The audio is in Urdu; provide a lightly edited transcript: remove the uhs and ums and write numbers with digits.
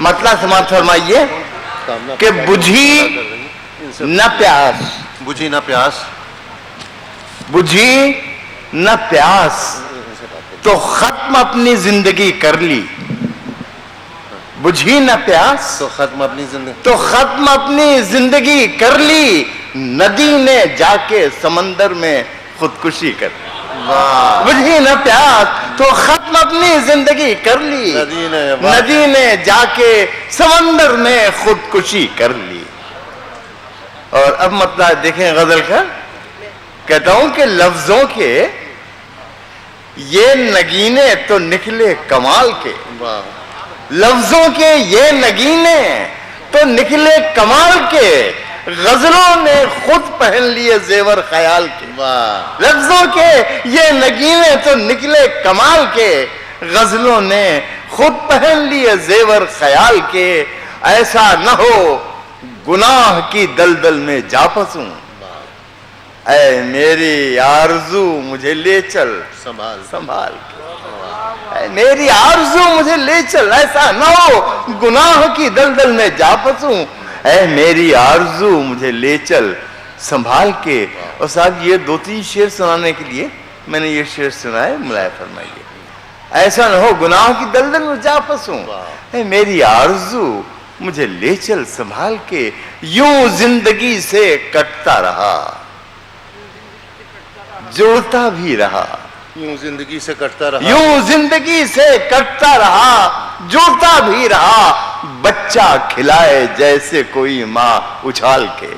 مطلب سماعت فرمائیے کہ بجھی نہ پیاس، بجھی نہ پیاس، بجھی نہ پیاس تو ختم اپنی زندگی کر لی، بجھی نہ پیاس تو ختم اپنی زندگی، تو ختم اپنی زندگی کر لی، ندی نے جا کے سمندر میں خودکشی کر لی۔ بجھی نہ پیاس تو ختم اپنی زندگی کر لی، ندی نے جا کے سمندر میں خودکشی کر لی۔ اور اب مطلب دیکھیں غزل کا، کہتا ہوں کہ لفظوں کے یہ نگینے تو نکلے کمال کے، لفظوں کے یہ نگینے تو نکلے کمال کے، غزلوں نے خود پہن لیے زیور خیال کے۔ لفظوں کے یہ نگینے تو نکلے کمال کے، غزلوں نے خود پہن لیے زیور خیال کے، ایسا نہ ہو گناہ کی دلدل میں جا پھنسوں، اے میری آرزو مجھے لے چل سنبھال سنبھال کے، اے میری آرزو مجھے لے چل، ایسا نہ ہو گناہ کی دلدل میں جا پھنسوں، اے میری آرزو مجھے لے چل سنبھال کے۔ اور صاحب یہ دو تین شعر سنانے کے لیے میں نے یہ شعر سنائے، ملائے فرمائیے، ایسا نہ ہو گناہ کی دلدل میں جا پھنسوں، اے میری آرزو مجھے لے چل سنبھال کے، یوں زندگی سے کٹتا رہا جڑتا بھی رہا، یوں زندگی سے کٹتا رہا، یوں زندگی سے کٹتا رہا جڑتا بھی رہا، بچہ کھلائے جیسے کوئی ماں اچھال کے۔